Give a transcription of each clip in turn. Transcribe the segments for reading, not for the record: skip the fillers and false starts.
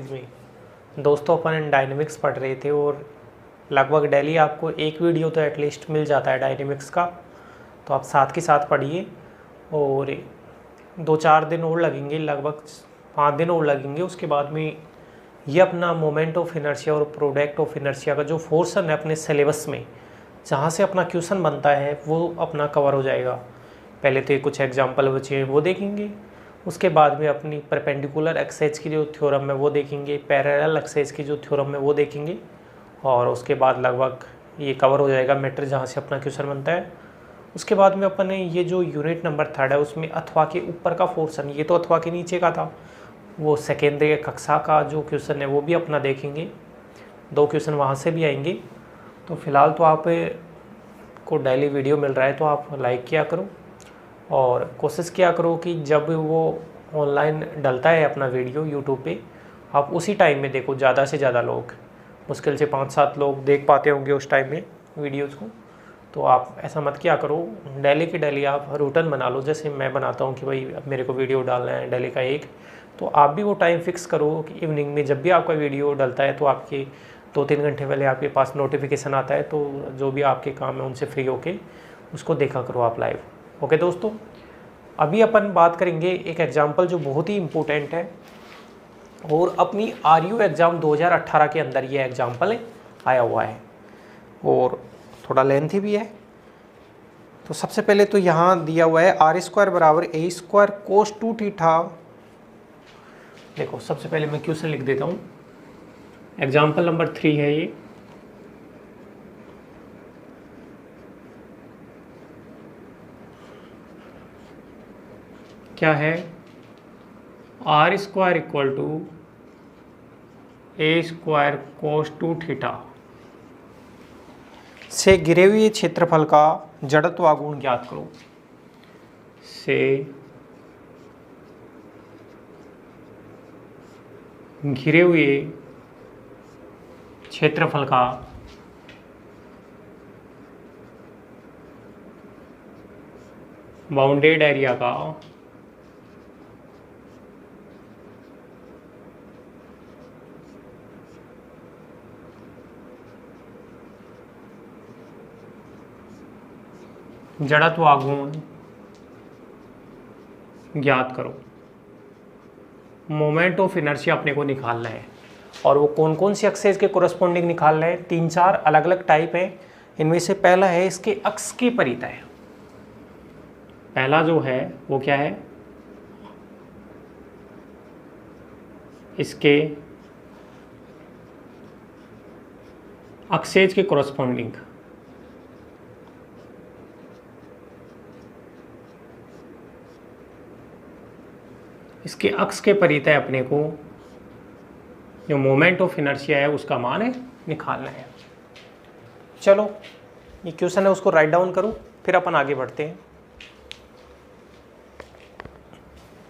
में दोस्तों अपन डायनेमिक्स पढ़ रहे थे और लगभग डेली आपको एक वीडियो तो एटलीस्ट मिल जाता है डायनेमिक्स का। तो आप साथ के साथ पढ़िए और 2-4 दिन और लगेंगे, लगभग 5 दिन और लगेंगे। उसके बाद में ये अपना मोमेंट ऑफ इनर्शिया और प्रोडक्ट ऑफ इनर्शिया का जो पोर्शन है अपने सिलेबस में, जहाँ से अपना क्वेश्चन बनता है वो अपना कवर हो जाएगा। पहले तो ये कुछ एग्जाम्पल बचे हैं वो देखेंगे, उसके बाद में अपनी परपेंडिकुलर एक्सेस की जो थ्योरम है वो देखेंगे, पैरेलल एक्सेस की जो थ्योरम है वो देखेंगे, और उसके बाद लगभग ये कवर हो जाएगा मैटर जहाँ से अपना क्वेश्चन बनता है। उसके बाद में अपन ने ये जो यूनिट नंबर 3 है उसमें अथवा के ऊपर का पोर्शन, ये तो अथवा के नीचे का था, वो सेकेंडरी कक्षा का जो क्वेश्चन है वो भी अपना देखेंगे। 2 क्वेश्चन वहाँ से भी आएंगे। तो फिलहाल तो आप को डेली वीडियो मिल रहा है तो आप लाइक किया करो और कोशिश किया करो कि जब वो ऑनलाइन डलता है अपना वीडियो यूट्यूब पे, आप उसी टाइम में देखो। ज़्यादा से ज़्यादा लोग, मुश्किल से 5-7 लोग देख पाते होंगे उस टाइम में वीडियोज़ को। तो आप ऐसा मत किया करो, डेली की डेली आप रूटीन बना लो। जैसे मैं बनाता हूँ कि भाई अब मेरे को वीडियो डालना है डेली का एक, तो आप भी वो टाइम फिक्स करो कि इवनिंग में जब भी आपका वीडियो डलता है तो आपके 2-3 घंटे पहले आपके पास नोटिफिकेशन आता है, तो जो भी आपके काम है उनसे फ्री होके उसको देखा करो आप लाइव। ओके दोस्तों, अभी अपन बात करेंगे एक एग्जाम्पल जो बहुत ही इम्पोर्टेंट है और अपनी RU एग्ज़ाम 2018 के अंदर ये एग्जाम्पल आया हुआ है और थोड़ा लेंथी भी है। तो सबसे पहले तो यहाँ दिया हुआ है R² बराबर A² cos 2θ। देखो सबसे पहले मैं क्वेश्चन लिख देता हूँ, एग्जाम्पल नंबर 3 है ये। क्या है? R² equal to A² cos 2θ से घिरे हुए क्षेत्रफल का जड़त्व गुण ज्ञात करो। से घिरे हुए क्षेत्रफल का बाउंडेड एरिया का जड़त्व गुण ज्ञात करो। मोमेंट ऑफ इनर्शिया अपने को निकालना है और वो कौन कौन सी एक्सेस के कोरस्पॉन्डिंग निकालना है। 3-4 अलग अलग टाइप है। इनमें से पहला है इसके अक्ष के परितय। पहला जो है वो क्या है? इसके एक्सेस के कोरस्पॉन्डिंग। इसके अक्ष के परितय अपने को जो मोमेंट ऑफ इनर्शिया है उसका मान है निकालना है। चलो ये क्वेश्चन है उसको राइट डाउन करो, फिर अपन आगे बढ़ते हैं।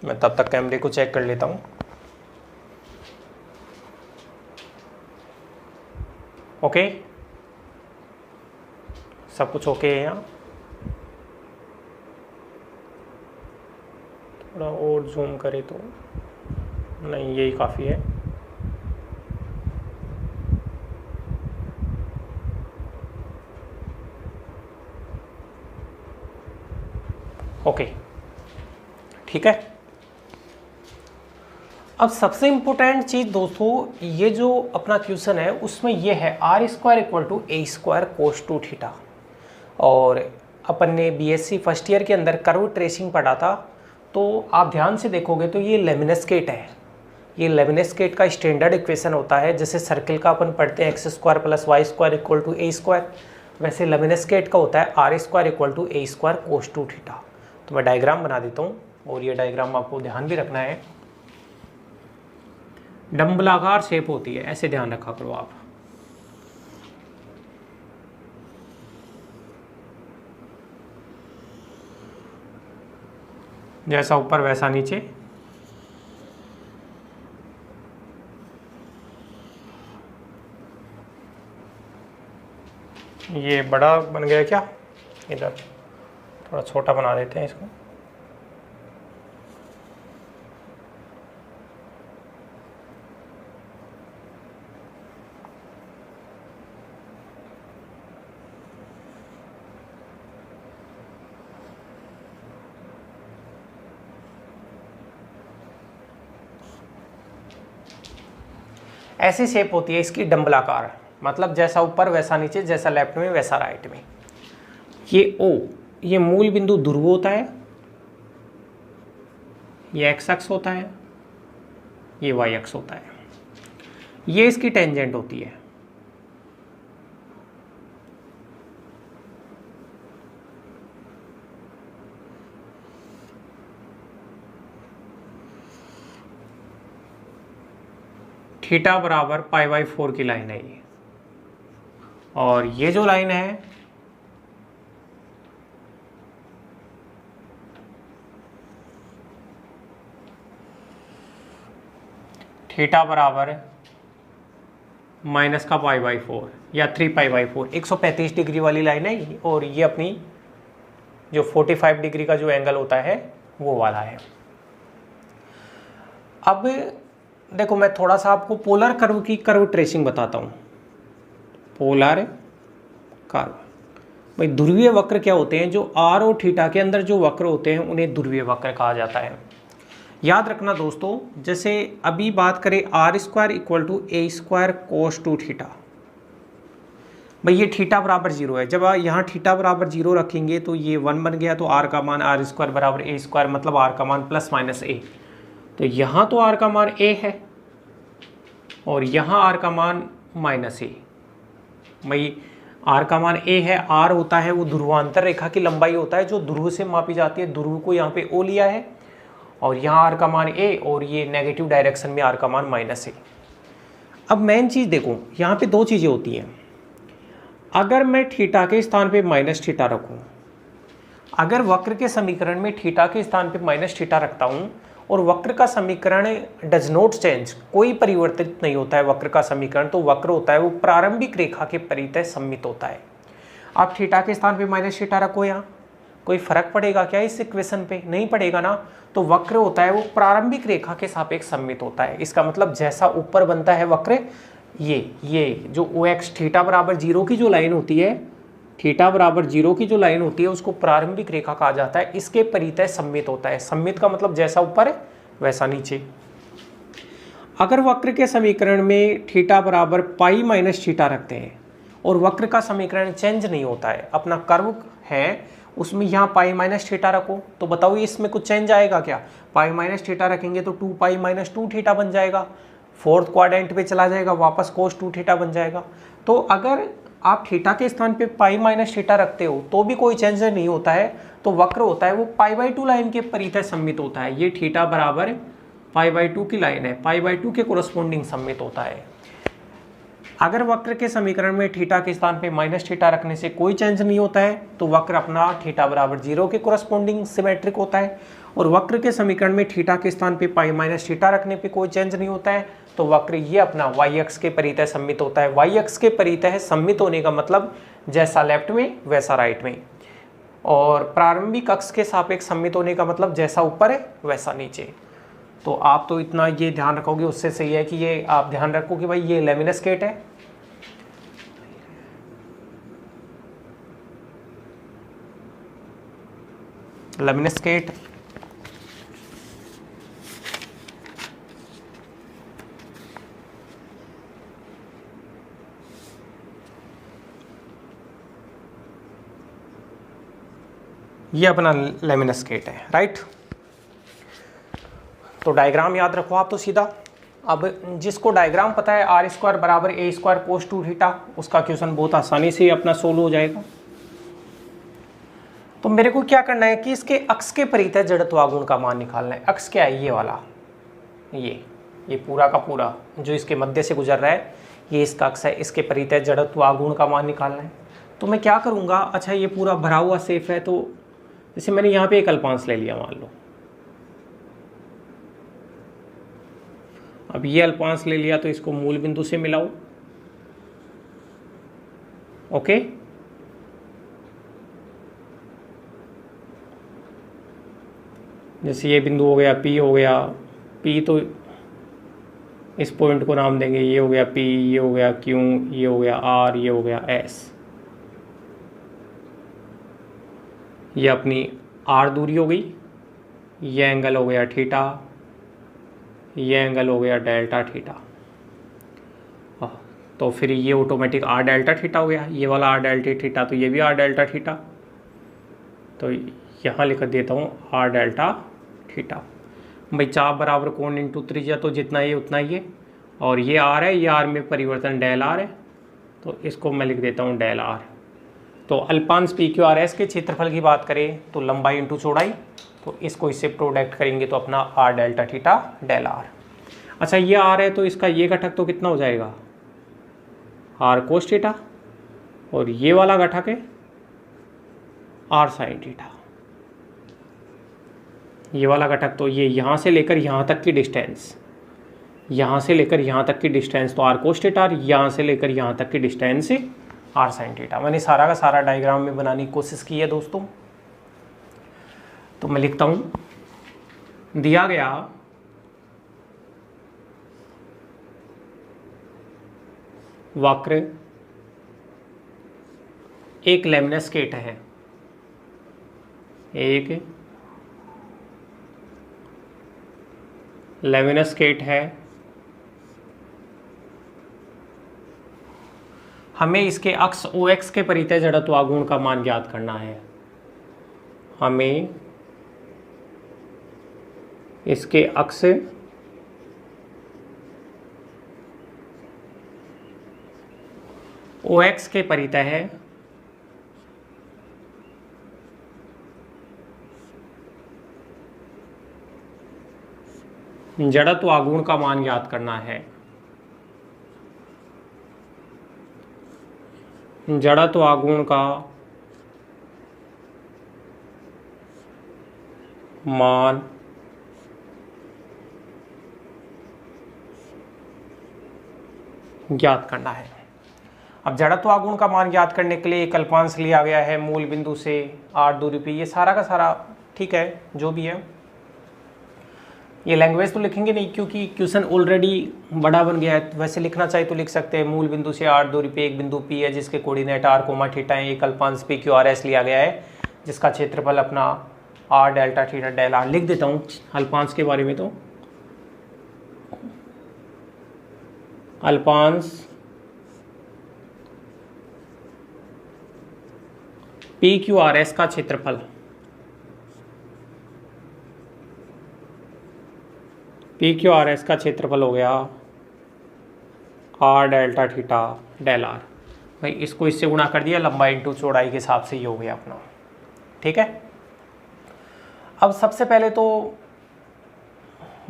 मैं तब तक कैमरे को चेक कर लेता हूँ। ओके, सब कुछ ओके है यहाँ? थोड़ा और जूम करे तो नहीं, यही काफ़ी है। ओके ठीक है। अब सबसे इम्पोर्टेंट चीज़ दोस्तों, ये जो अपना क्वेश्चन है उसमें ये है R² equal to A² cos 2θ। और अपन ने BSc फर्स्ट ईयर के अंदर कर्व ट्रेसिंग पढ़ा था, तो आप ध्यान से देखोगे तो ये लेमिनस्केट है। ये लेमिनस्केट का स्टैंडर्ड इक्वेशन होता है। जैसे सर्किल का अपन पढ़ते हैं x² + y² equal to A², वैसे लेमिनस्केट का होता है R² equal to A² cos 2θ। तो मैं डायग्राम बना देता हूँ और ये डायग्राम आपको ध्यान भी रखना है। डम्बलाकार शेप होती है, ऐसे ध्यान रखा करो आप। जैसा ऊपर वैसा नीचे। ये बड़ा बन गया क्या? इधर थोड़ा छोटा बना देते हैं इसको। ऐसी शेप होती है इसकी डंबलाकार, मतलब जैसा ऊपर वैसा नीचे, जैसा लेफ्ट में वैसा राइट में। ये ओ, ये मूल बिंदु ध्रुव होता है, ये एक्स अक्ष होता है, ये वाई अक्ष होता है, ये इसकी टेंजेंट होती है। थीटा बराबर π/4 की लाइन है ये, और ये जो लाइन है थीटा बराबर माइनस का π/4 या 3π/4, 135 डिग्री वाली लाइन है, और ये अपनी जो 45 डिग्री का जो एंगल होता है वो वाला है। अब देखो मैं थोड़ा सा आपको पोलर कर्व की कर्व ट्रेसिंग बताता हूँ। पोलर कर्व, भाई ध्रुवीय वक्र क्या होते हैं, जो आर और थीटा के अंदर जो वक्र होते हैं उन्हें ध्रुवीय वक्र कहा जाता है। याद रखना दोस्तों, जैसे अभी बात करें r² equal to a² cos 2 theta, भाई ये थीटा बराबर 0 है। जब यहाँ थीटा बराबर 0 रखेंगे तो ये 1 बन गया, तो r का मान r² बराबर a², मतलब r का मान प्लस माइनस a। तो यहाँ तो r का मान a है और यहाँ r का मान माइनस a। भाई r का मान a है, r होता है वो ध्रुवांतर रेखा की लंबाई होता है जो ध्रुव से मापी जाती है। ध्रुव को यहाँ पे o लिया है और यहाँ r का मान a, और ये नेगेटिव डायरेक्शन में r का मान माइनस a। अब मेन चीज़ देखो, यहाँ पे दो चीज़ें होती हैं। अगर मैं थीटा के स्थान पे माइनस थीटा रखूँ, अगर वक्र के समीकरण में थीटा के स्थान पे माइनस थीटा रखता हूँ और वक्र का समीकरण डज नॉट चेंज, कोई परिवर्तित नहीं होता है वक्र का समीकरण, तो वक्र होता है वो प्रारंभिक रेखा के परितः सममित होता है। आप थीटा के स्थान पे माइनस थीटा रखो, यहाँ कोई फर्क पड़ेगा क्या इस इक्वेशन पे? नहीं पड़ेगा ना। तो वक्र होता है वो प्रारंभिक रेखा के सापेक्ष सममित होता है। इसका मतलब जैसा ऊपर बनता है वक्र, ये जो ओ एक्स थीटा बराबर 0 की जो लाइन होती है, थीटा बराबर 0 की जो लाइन होती है उसको प्रारंभिक रेखा कहा जाता है। इसके परितः सममित होता है। सममित का मतलब जैसा ऊपर है वैसा नीचे। अगर वक्र के समीकरण में थीटा बराबर पाई माइनस थीटा रखते हैं और वक्र का समीकरण चेंज नहीं होता है, अपना कर्व है उसमें यहाँ पाई माइनस थीटा रखो, तो बताओ इसमें कुछ चेंज आएगा क्या? पाई माइनस थीटा रखेंगे तो 2 पाई माइनस 2 थीटा बन जाएगा, फोर्थ क्वाड्रेंट पे चला जाएगा, वापस कोस 2 थीटा बन जाएगा। तो अगर आप थीटा के स्थान पे पाई माइनस थीटा रखते हो तो भी कोई चेंज नहीं होता है, तो वक्र होता है वो π/2 लाइन के परितः सममित होता है। ये थीटा बराबर π/2 की लाइन है, π/2 के कोरस्पोंडिंग सममित होता है। अगर वक्र के समीकरण में थीटा के स्थान पे माइनस थीटा रखने से कोई चेंज नहीं होता है तो वक्र अपना थीटा बराबर 0 के कोरस्पोंडिंग सिमेट्रिक होता है। और वक्र के समीकरण में थीटा के स्थान पे पाई माइनस थीटा रखने पे कोई चेंज नहीं होता है तो वक्र ये अपना वाई अक्ष के परितः सममित होता है। वाई अक्ष के परितः सममित होने का मतलब जैसा लेफ्ट में वैसा राइट में, और प्रारंभिक अक्ष के सापेक्ष सममित होने का मतलब जैसा ऊपर है वैसा नीचे। तो आप तो इतना ये ध्यान रखोगे, उससे सही है कि ये आप ध्यान रखो कि भाई ये लेमिनस्केट है, लेमिनस्केट ये अपना लेमिनस्केट है, राइट। तो डायग्राम याद रखो आप तो सीधा। अब जिसको डायग्राम पता है r² बराबर a² cos 2 थीटा, उसका क्वेश्चन बहुत आसानी से अपना सोल्व हो जाएगा। तो मेरे को क्या करना है कि इसके अक्ष के परितः जड़त्वागुण का मान निकालना है। अक्ष क्या है? ये वाला, ये पूरा का पूरा जो इसके मध्य से गुजर रहा है ये इसका अक्ष है। इसके परितः जड़त्वागुण का मान निकालना है। तो मैं क्या करूँगा, अच्छा ये पूरा भरा हुआ सेफ है, तो जैसे मैंने यहाँ पे एक अल्पांश ले लिया मान लो, अब ये अल्पांश ले लिया तो इसको मूल बिंदु से मिलाओ, ओके। जैसे ये बिंदु हो गया P हो गया, P तो इस पॉइंट को नाम देंगे, ये हो गया P, ये हो गया Q, ये हो गया R, ये हो गया S। ये अपनी R दूरी हो गई, ये एंगल हो गया थीटा, ये एंगल हो गया डेल्टा थीटा। हाँ, तो फिर ये ऑटोमेटिक आर डेल्टा थीटा हो गया, ये वाला आर डेल्टा थीटा, तो ये भी आर डेल्टा थीटा। तो यहाँ लिख देता हूँ आर डेल्टा थीटा। भाई चाप बराबर कोण इंटू त्रिज्या, तो जितना ये उतना ये, और ये आर है, ये आर में परिवर्तन डेल आर है, तो इसको मैं लिख देता हूँ डेल आर। तो अल्पांश पी क्यू आर एस के क्षेत्रफल की बात करें तो लंबाई इंटू चौड़ाई, तो इसको इससे प्रोडक्ट करेंगे तो अपना r delta theta del r. अच्छा ये आर है तो इसका ये घटक तो कितना हो जाएगा, आर कोस थीटा, और ये वाला घटक है आर साइन थीटा। ये वाला घटक तो ये यहाँ से लेकर यहाँ तक की डिस्टेंस, यहाँ से लेकर यहाँ तक की डिस्टेंस तो आर कोस थीटा, यहाँ से लेकर यहाँ तक की डिस्टेंस आर साइन थीटा। मैंने सारा का सारा डायग्राम में बनाने की कोशिश की है दोस्तों। तो मैं लिखता हूँ, दिया गया वक्र एक लेमनस स्केट है, एक लेविनस स्केट है, हमें इसके अक्ष OX के परितः जड़त्व आघूर्ण का मान ज्ञात करना है। हमें इसके अक्ष OX के परितः है जड़त्व आघूर्ण का मान ज्ञात करना है। जड़त्व आघूर्ण का मान ज्ञात करना है। अब जड़त्व आघूर्ण का मान ज्ञात करने के लिए एक अल्पांश लिया गया है मूल बिंदु से r दूरी पे, ये सारा का सारा ठीक है जो भी है। ये लैंग्वेज तो लिखेंगे नहीं क्योंकि क्वेश्चन ऑलरेडी बड़ा बन गया है। वैसे लिखना चाहिए तो लिख सकते हैं, मूल बिंदु से r दूरी पे एक बिंदु P है जिसके कोऑर्डिनेट r कोमा थीटा है, एक अल्पांश पी क्यू आर एस लिया गया है जिसका क्षेत्रफल अपना r delta theta del r। लिख देता हूँ अल्पांश के बारे में, तो अल्पांश पी क्यू आर एस का क्षेत्रफल, पी क्यू आर एस का क्षेत्रफल हो गया r delta theta del r. भाई इसको इससे गुणा कर दिया, लंबाई इंटू चौड़ाई के हिसाब से ये हो गया अपना, ठीक है। अब सबसे पहले तो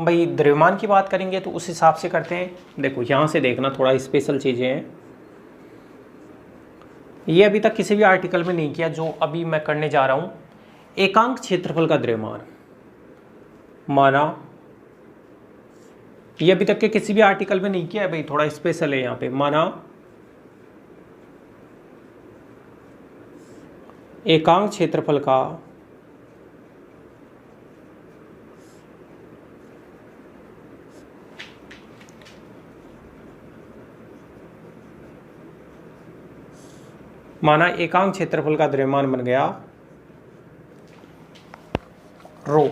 भाई द्रव्यमान की बात करेंगे तो उस हिसाब से करते हैं। देखो यहाँ से देखना, थोड़ा स्पेशल चीज़ें हैं, ये अभी तक किसी भी आर्टिकल में नहीं किया जो अभी मैं करने जा रहा हूँ। एकांक क्षेत्रफल का द्रव्यमान माना, ये अभी तक के किसी भी आर्टिकल में नहीं किया है भाई, थोड़ा स्पेशल है यहाँ पे। माना एकांक क्षेत्रफल का एकांक क्षेत्रफल का द्रव्यमान बन गया रो।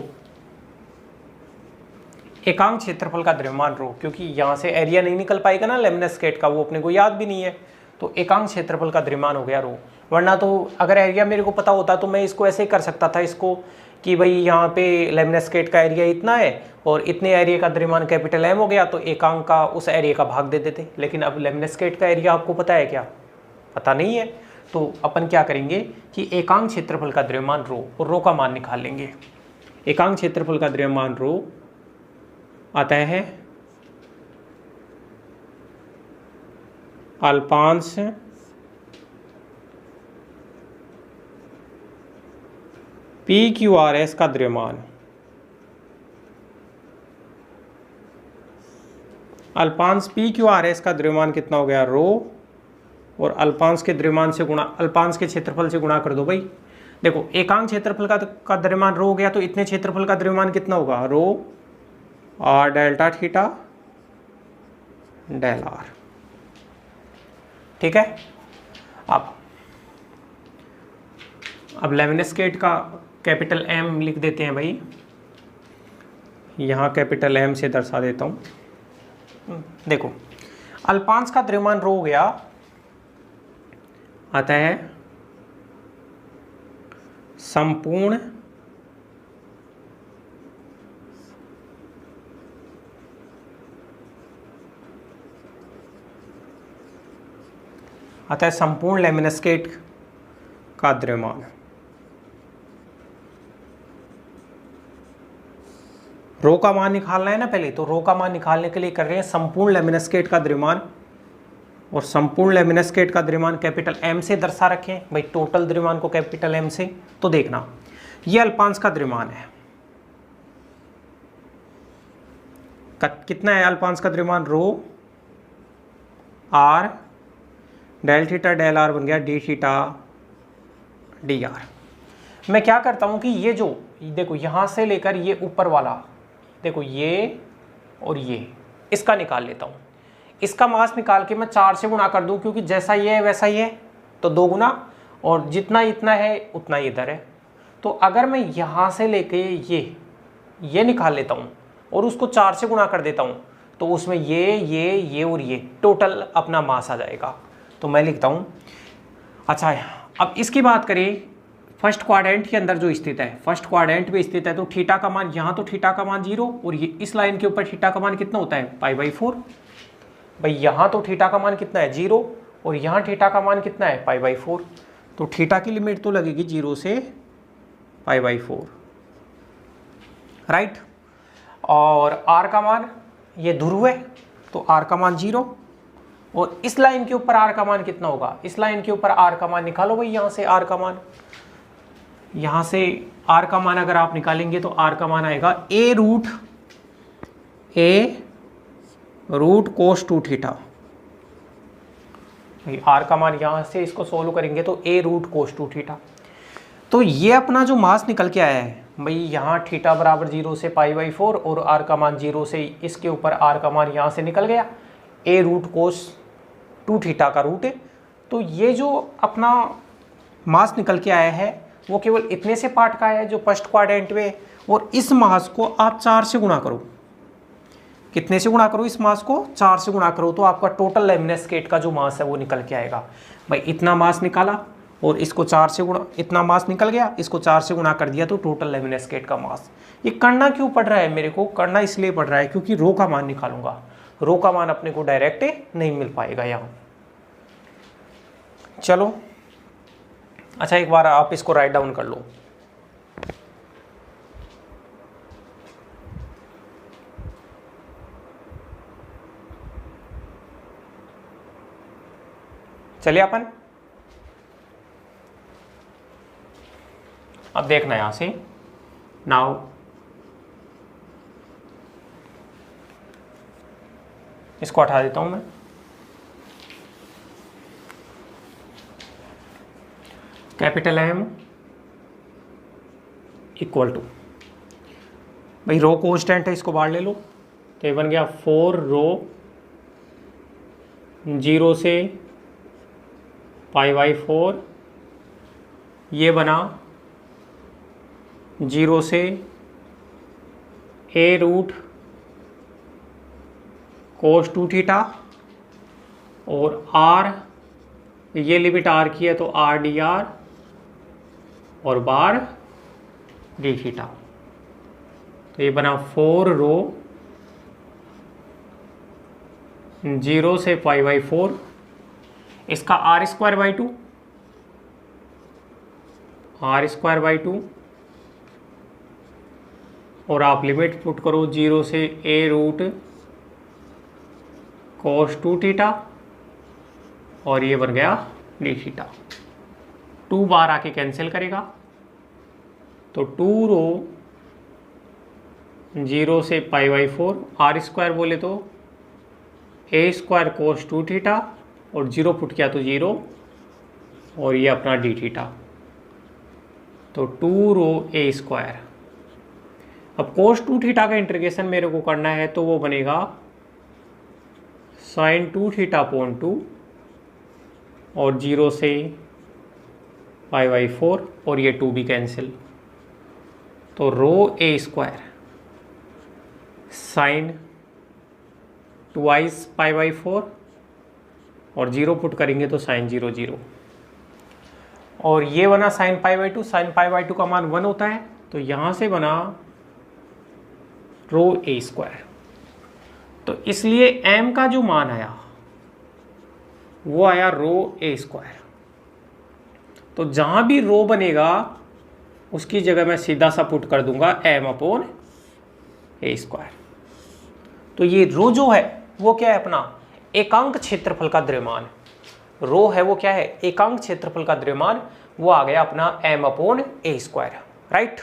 एकांक क्षेत्रफल का द्रव्यमान रो, क्योंकि यहाँ से एरिया नहीं निकल पाएगा ना लेमिनस स्केट का, वो अपने को याद भी नहीं है, तो एकांक क्षेत्रफल का द्रव्यमान हो गया रो। वरना तो अगर एरिया मेरे को पता होता तो मैं इसको ऐसे ही कर सकता था इसको कि भाई यहाँ पे लेमिनस स्केट का एरिया इतना है और इतने एरिया का द्रव्यमान कैपिटल M हो गया, तो एकांक का उस एरिया का भाग दे देते। लेकिन अब लेमिनस स्केट का एरिया आपको पता है क्या? पता नहीं है। तो अपन क्या करेंगे कि एकांक क्षेत्रफल का द्रव्यमान रो, और रो का मान निकाल लेंगे। एकांक क्षेत्रफल का द्रव्यमान रो आता है अल्पांश पी क्यू आर एस का द्रव्यमान, अल्पांश पी क्यू आर एस का द्रव्यमान कितना हो गया रो, और अल्पांश के द्रव्यमान से गुणा, अल्पांश के क्षेत्रफल से गुणा कर दो भाई। देखो एकांक क्षेत्रफल का द्रव्यमान रो हो गया, तो इतने क्षेत्रफल का द्रव्यमान कितना होगा rho r delta theta del r, ठीक है। अब लेमिनस स्केट का कैपिटल M लिख देते हैं भाई, यहाँ कैपिटल M से दर्शा देता हूँ। देखो अल्पांश का द्रव्यमान रो हो गया, अतः संपूर्ण लेमिनस्केट का द्रव्यमान, रो का मान निकालना है ना पहले, तो रो का मान निकालने के लिए कर रहे हैं संपूर्ण लेमिनस्केट का द्रव्यमान, और संपूर्ण लेमिनस्केट का द्रव्यमान कैपिटल एम से दर्शा रखें भाई, टोटल द्रव्यमान को कैपिटल एम से। तो देखना ये अल्पांश का द्रव्यमान है, कितना है अल्पांश का द्रव्यमान, rho r del theta del r बन गया डी थीटा डी आर। मैं क्या करता हूं कि ये जो देखो यहां से लेकर ये ऊपर वाला देखो ये और ये इसका निकाल लेता हूं, इसका मास निकाल के मैं 4 से गुणा कर दूं, क्योंकि जैसा ये है वैसा ही है तो 2 गुना, और जितना इतना है उतना इधर है। तो अगर मैं यहां से लेके ये निकाल लेता हूं और उसको 4 से गुणा कर देता हूं, तो उसमें ये और ये टोटल अपना मास आ जाएगा। तो मैं लिखता हूं, अच्छा अब इसकी बात करें फर्स्ट क्वाड्रेंट के अंदर जो स्थित है, फर्स्ट क्वाड्रेंट में स्थित है, तो थीटा का मान यहाँ तो थीटा का मान 0, और ये इस लाइन के ऊपर थीटा का मान कितना होता है π/4। भाई यहाँ तो थीटा का मान कितना है 0, और यहाँ थीटा का मान कितना है π/4, तो थीटा की लिमिट तो लगेगी 0 से π/4, राइट। और r का मान ये ध्रुव है तो r का मान 0, और इस लाइन के ऊपर r का मान कितना होगा, इस लाइन के ऊपर r का मान निकालो भाई, यहाँ से r का मान, यहाँ से r का मान अगर आप निकालेंगे तो r का मान आएगा a root cos 2 theta. r का मान यहाँ से इसको सोल्व करेंगे तो a रूट कोस 2 थीटा। तो ये अपना जो मास निकल के आया है भाई, यहाँ थीटा बराबर 0 से π/4 और r का मान 0 से इसके ऊपर r का मान यहाँ से निकल गया, a रूट कोस 2 थीटा का रूट है। तो ये जो अपना मास निकल के आया है वो केवल इतने से पार्ट का है जो फर्स्ट क्वाड्रेंट में, और इस मास को आप 4 से गुणा करो, कितने से गुणा करो, इस मास को 4 से गुणा करो, तो आपका टोटल लेमिनस्केट का जो मास है वो निकल के आएगा। भाई इतना मास निकाला और इसको 4 से गुणा, इतना मास निकल गया, इसको 4 से गुणा कर दिया तो टोटल लेमिनस्केट का मास। ये करना क्यों पड़ रहा है मेरे को, करना इसलिए पड़ रहा है क्योंकि रो का मान निकालूंगा, रो का मान अपने को डायरेक्ट नहीं मिल पाएगा यहाँ। चलो अच्छा एक बार आप इसको राइट डाउन कर लो। चलिए अपन अब देखना यहां से, नाउ इसको हटा देता हूं मैं। कैपिटल M इक्वल टू, भाई रो कांस्टेंट है, इसको बाहर ले लो, तो ये बन गया 4 रो 0 से π/4, ये बना 0 से a रूट कोस 2 थीटा, और r ये लिमिट r की है तो r dr और बार डी थीटा। तो ये बना 4 रो 0 से π/4, इसका r² बाई 2, और आप लिमिट पुट करो 0 से a रूट कोस 2 थीटा, और ये बन गया डी थीटा। 2 बार आके कैंसिल करेगा तो 2 रो 0 से π/4, r² बोले तो a² कोस 2 थीटा, और 0 पुट किया तो 0, और ये अपना डी थीटा। तो 2 रो a²। अब कोस 2 थीटा का इंटीग्रेशन मेरे को करना है तो वो बनेगा sin 2 थीटा अपॉन 2, और 0 से π/4, और ये 2 भी कैंसिल, तो रो a² साइन 2 π/4 और 0 पुट करेंगे तो साइन 0 0, और ये बना sine pi by 2। Sine pi by 2 का मान 1 होता है, तो यहाँ से बना रो ए स्क्वायर। तो इसलिए m का जो मान आया वो आया रो ए स्क्वायर। तो जहां भी रो बनेगा उसकी जगह मैं सीधा सा पुट कर दूंगा m अपॉन ए स्क्वायर। तो ये रो जो है वो क्या है, अपना एकांक क्षेत्रफल का द्रव्यमान। रो है वो क्या है, एकांक क्षेत्रफल का द्रव्यमान, वो आ गया अपना m upon a square, right.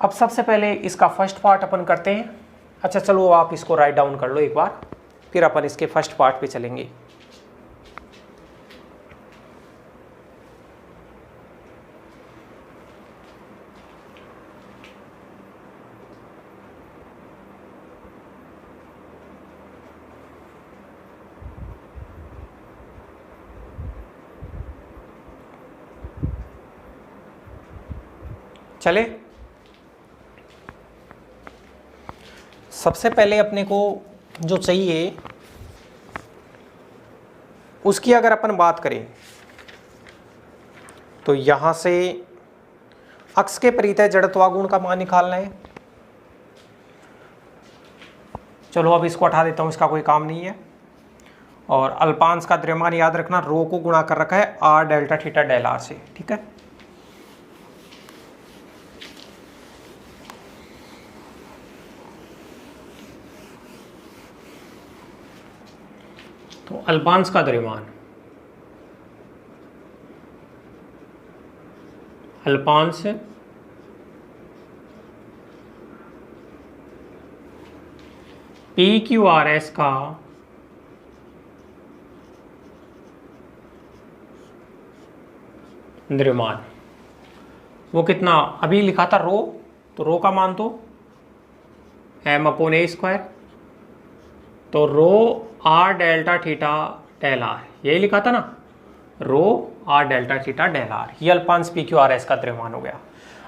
अब सबसे पहले इसका फर्स्ट पार्ट अपन करते हैं। अच्छा चलो आप इसको राइट डाउन कर लो एक बार, फिर अपन इसके फर्स्ट पार्ट पे चलेंगे। चले, सबसे पहले अपने को जो चाहिए उसकी अगर अपन बात करें तो यहां से अक्ष के परितः जड़त्वागुण का मान निकालना है। चलो अब इसको हटा देता हूं, इसका कोई काम नहीं है। और अल्पांश का द्रव्यमान याद रखना, रो को गुणा कर रखा है r delta theta del r से, ठीक है। तो अल्पांश का द्रव्यमान, अल्पांश पी क्यू आर एस का द्रव्यमान वो कितना, अभी लिखा था रो, तो रो का मान तो m अपॉन ए स्क्वायर, तो rho r delta theta del r, यही लिखा था ना, rho r delta theta del r. ये अल्पांश पी क्यू आर एस का द्रव्यमान हो गया।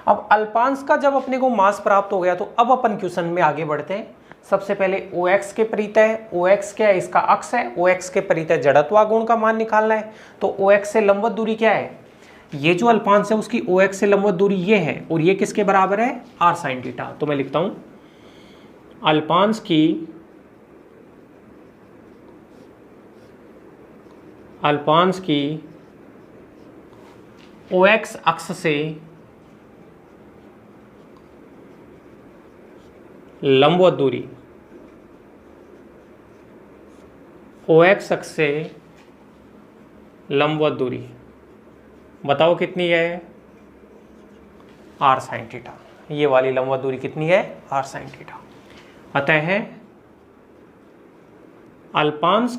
अब अल्पांश का जब अपने को मास प्राप्त हो गया तो अब अपन क्वेश्चन में आगे बढ़ते हैं। सबसे पहले OX के परितः, OX क्या है, इसका अक्ष है, OX के परितः जड़त्वागुण का मान निकालना है। तो OX से लंबवत दूरी क्या है, ये जो अल्पांश है उसकी OX से लंबवत दूरी ये है, और ये किसके बराबर है, आर साइन थीटा। तो मैं लिखता हूं अल्पांश की, अल्पांश की OX अक्ष से लंबवत दूरी, OX अक्ष से लंबवत दूरी बताओ कितनी है, आर साइन थीटा। ये वाली लंबवत दूरी कितनी है, आर साइन थीटा। अतः है अल्पांश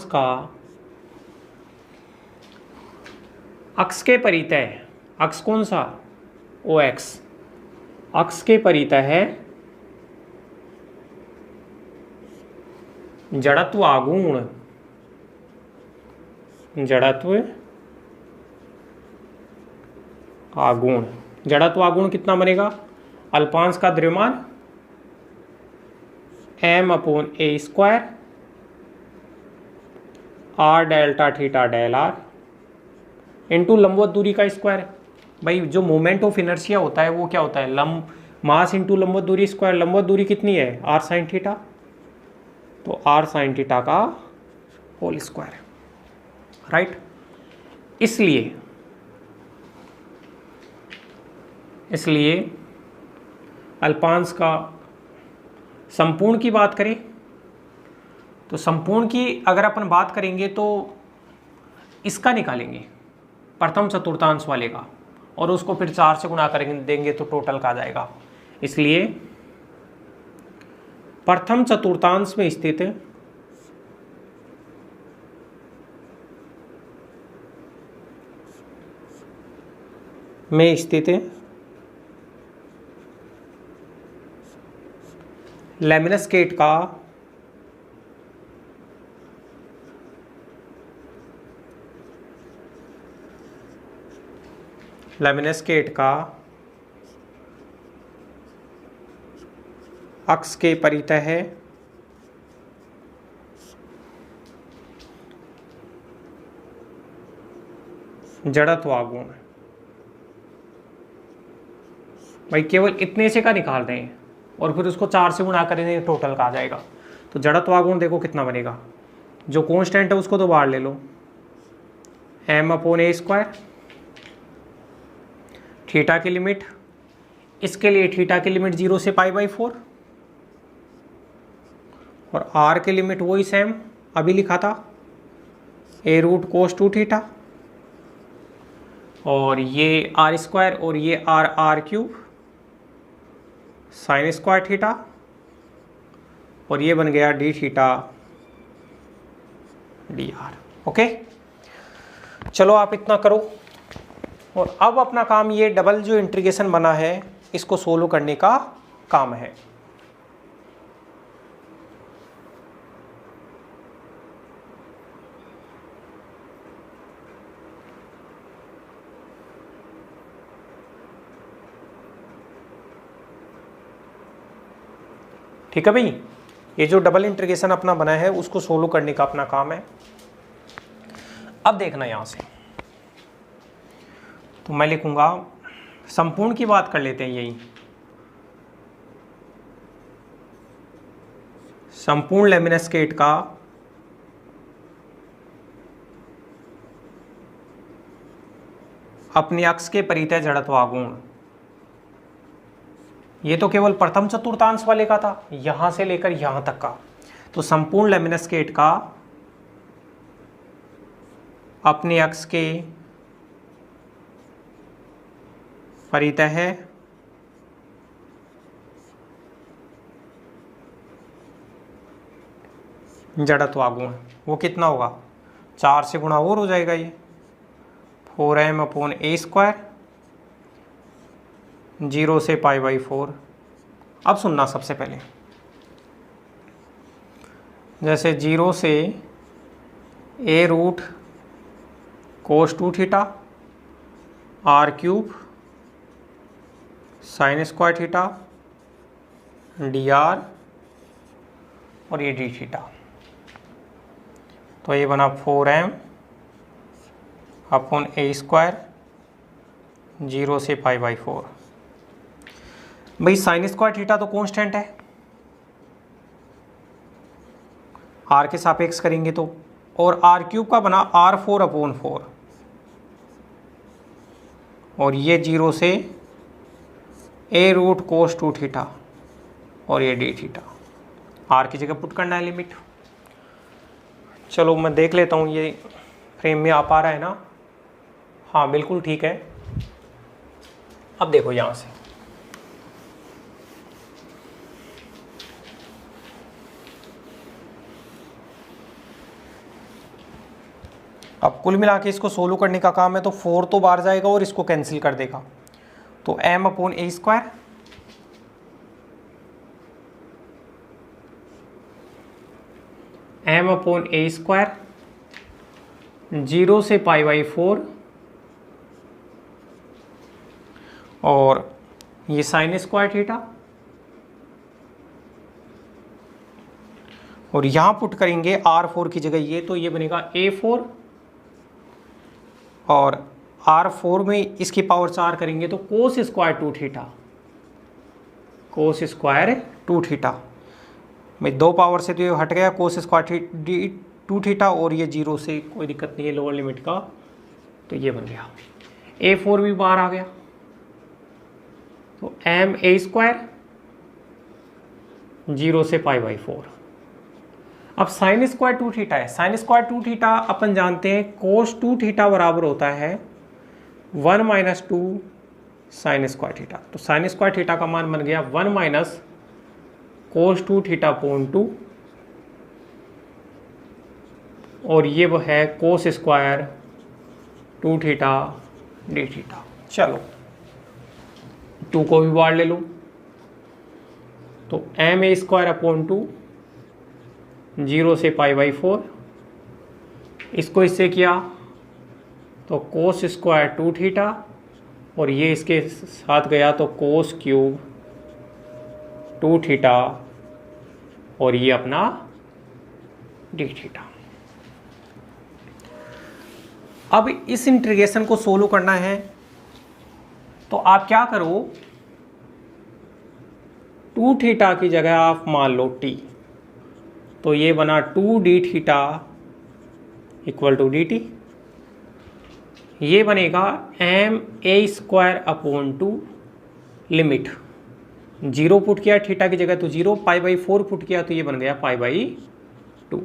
का अक्ष के परितः, अक्ष कौन सा, OX, अक्ष के परितः है जड़त्व आघूर्ण, जड़त्व आघूर्ण, जड़त्व आघूर्ण कितना बनेगा, अल्पांश का द्रव्यमान m upon a square r delta theta del r into लंबवत दूरी का स्क्वायर। भाई जो मोमेंट ऑफ इनर्शिया होता है वो क्या होता है, मास इंटू लंबवत दूरी स्क्वायर। लंबवत दूरी कितनी है, आर साइन थीटा, तो आर साइन थीटा का होल स्क्वायर, राइट। इसलिए अल्पांश का संपूर्ण की बात करें तो संपूर्ण की अगर अपन बात करेंगे तो इसका निकालेंगे प्रथम चतुर्थांश वाले का, और उसको फिर 4 से गुणा करेंगे देंगे तो टोटल का आ जाएगा। इसलिए प्रथम चतुर्थांश में स्थित लेमिनस्केट का अक्ष के परितः है जड़त्वागुण। भाई केवल इतने से का निकाल रहे हैं और फिर उसको 4 से गुणा करेंगे टोटल का आ जाएगा। तो जड़त्वागुण देखो कितना बनेगा, जो कांस्टेंट है उसको तो बाहर ले लो, m/a²। थीटा की लिमिट, इसके लिए थीटा की लिमिट 0 से π/4 और r की लिमिट वही सेम अभी लिखा था a√cos2θ और ये r² और ये r³ sin² θ और ये बन गया dθ dr। ओके, चलो आप इतना करो और अब अपना काम ये डबल जो इंटीग्रेशन बना है इसको सोल्व करने का काम है। ठीक है भाई, ये जो डबल इंटीग्रेशन अपना बना है उसको सोल्व करने का अपना काम है। अब देखना यहां से, तो मैं लिखूंगा संपूर्ण की बात कर लेते हैं, यही संपूर्ण लेमिनस्केट का अपने अक्ष के परितः जड़त्वागुण। ये तो केवल प्रथम चतुर्थांश वाले का था, यहां से लेकर यहां तक का। तो संपूर्ण लेमिनस्केट का अपने अक्ष के परितः है जड़त्वागुण, वो कितना होगा, 4 से गुणा और हो जाएगा, ये 4m/a², 0 से π/4। अब सुनना सबसे पहले, जैसे 0 से a√cos2θ r³ sin² θ dr और ये dθ। तो ये बना 4m/a², 0 से π/4। भाई sin² θ तो कांस्टेंट है, r के सापेक्ष करेंगे तो, और r³ का बना r4/4 और ये 0 से a√cos2θ और ये dθ। r की जगह पुट करना है लिमिट। चलो मैं देख लेता हूँ ये फ्रेम में आ पा रहा है ना, हाँ बिल्कुल ठीक है। अब देखो यहाँ से, अब कुल मिला के इसको सोल्व करने का काम है, तो 4 तो बाहर जाएगा और इसको कैंसिल कर देगा, तो m/a², m/a², 0 से π/4 और ये sin² θ और यहाँ पुट करेंगे r4 की जगह ये, तो ये बनेगा a4 और r4 में इसकी पावर 4 करेंगे तो cos²2θ, cos²2θ में 2 पावर से तो ये हट गया cos²2θ और ये 0 से कोई दिक्कत नहीं है लोअर लिमिट का, तो ये बन गया। a4 भी बाहर आ गया, तो m/a², 0 से π/4। अब sin²2θ है, sin²2θ अपन जानते हैं cos2θ बराबर होता है 1 - 2 sin²θ। तो sin²θ का मान बन गया 1 - cos2θ/2 और ये वो है cos²2θ dθ। चलो 2 को भी बाहर ले लो, तो m/a²/2, 0 से π/4, इसको इससे किया तो cos²2θ और ये इसके साथ गया तो cos³ 2 थीटा और ये अपना d थीटा। अब इस इंटीग्रेशन को सोल्व करना है तो आप क्या करो, 2 थीटा की जगह आप मान लो t, तो ये बना 2d theta equal to dt। ये बनेगा ma² लिमिट 0 पुट किया थीटा की जगह तो 0, π/4 पुट किया तो ये बन गया π/2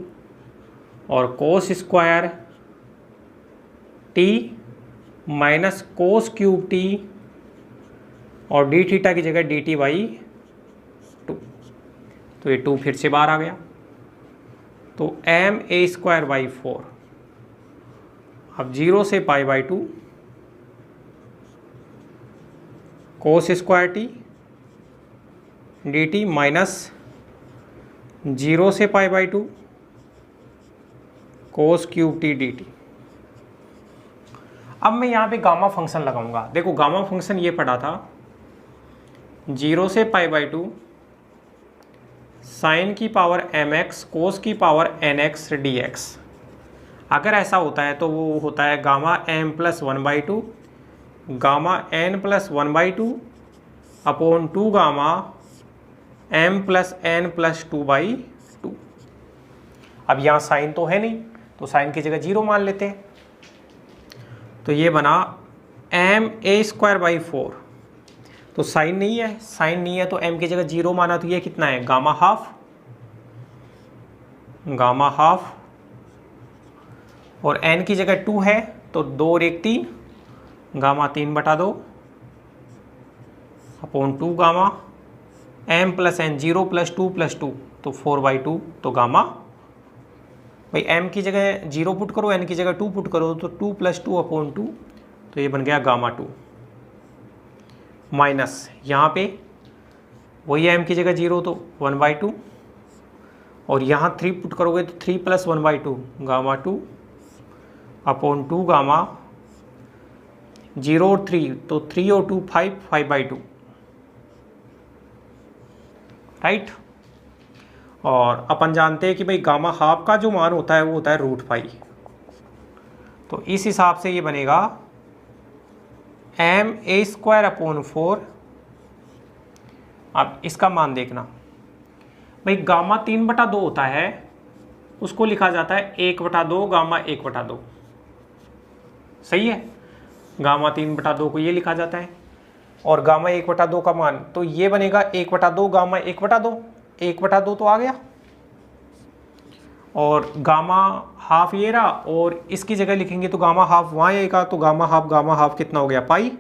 और कोस square t minus cos cube t और d थीटा की जगह dt/2, तो ये 2 फिर से बाहर आ गया, तो ma²/4 अब 0 से π/2 cos square t dt minus 0 से π/2 कोस क्यूब t dt। अब मैं यहाँ पे गामा फंक्शन लगाऊंगा। देखो गामा फंक्शन ये पढ़ा था 0 से π/2 साइन की पावर mx कोस की पावर nx dx। अगर ऐसा होता है तो वो होता है gamma m+1/2 gamma n+1/2 upon 2 gamma m+n+2/2। अब यहाँ साइन तो है नहीं तो साइन की जगह 0 मान लेते हैं, तो ये बना ma²/4। तो साइन नहीं है, साइन नहीं है तो m की जगह 0 माना तो ये कितना है गामा हाफ और n की जगह 2 है तो 2 और 1 3 गामा 3/2 अपॉन 2 गामा m+n 0 + 2 + 2 तो 4/2। तो गामा भाई m की जगह 0 पुट करो n की जगह 2 पुट करो तो 2 + 2 अपॉन 2, तो ये बन गया गामा 2 माइनस यहाँ पे वही m की जगह 0 तो 1/2 और यहाँ 3 पुट करोगे तो 3 + 1/2 गामा 2 अपॉन 2 गामा 0 और 3 तो 3 और 2 5/2 राइट। और अपन जानते हैं कि भाई गामा हाफ का जो मान होता है वो होता है √5, तो इस हिसाब से ये बनेगा ma²/4। अब इसका मान देखना भाई गामा 3/2 होता है उसको लिखा जाता है 1/2 गामा 1/2, सही है। गामा 3/2 को ये लिखा जाता है और गामा 1/2 का मान तो ये बनेगा 1/2 गामा 1/2, 1/2 तो आ गया और गामा हाफ ये रहा और इसकी जगह लिखेंगे तो गामा हाफ वहाँ आएगा, तो गामा हाफ कितना हो गया पाई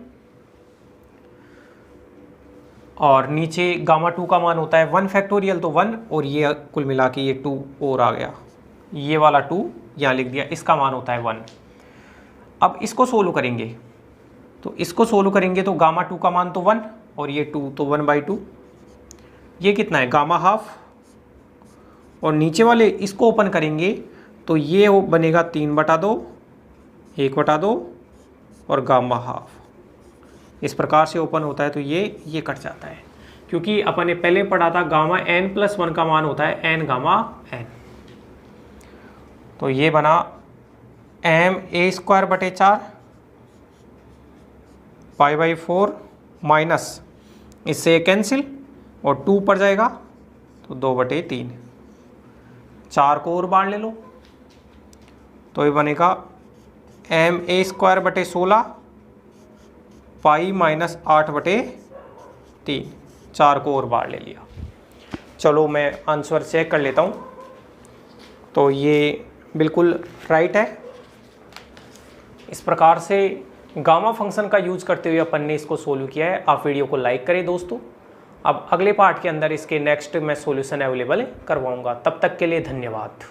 और नीचे गामा 2 का मान होता है 1 फैक्टोरियल तो 1 और ये कुल मिला के ये 2 और आ गया, ये वाला 2 यहाँ लिख दिया, इसका मान होता है 1। अब इसको सोल्व करेंगे तो इसको सोल्व करेंगे तो गामा 2 का मान तो 1 और ये 2 तो 1/2, ये कितना है गामा हाफ और नीचे वाले इसको ओपन करेंगे तो ये बनेगा 3/2 1/2 और गामा हाफ। इस प्रकार से ओपन होता है तो ये कट जाता है क्योंकि अपन ने पहले पढ़ा था गामा n+1 का मान होता है n गामा n। तो ये बना ma² π/4 माइनस इससे कैंसिल और 2 पड़ जाएगा तो 2/3, 4 को और बाढ़ ले लो तो ये बनेगा ma² 16 पाई माइनस 8/3, 4 को और बाढ़ ले लिया। चलो मैं आंसर चेक कर लेता हूँ, तो ये बिल्कुल राइट है। इस प्रकार से गामा फंक्शन का यूज करते हुए अपन ने इसको सोल्व किया है। आप वीडियो को लाइक करें दोस्तों। अब अगले पार्ट के अंदर इसके नेक्स्ट मैं सॉल्यूशन अवेलेबल करवाऊंगा। तब तक के लिए धन्यवाद।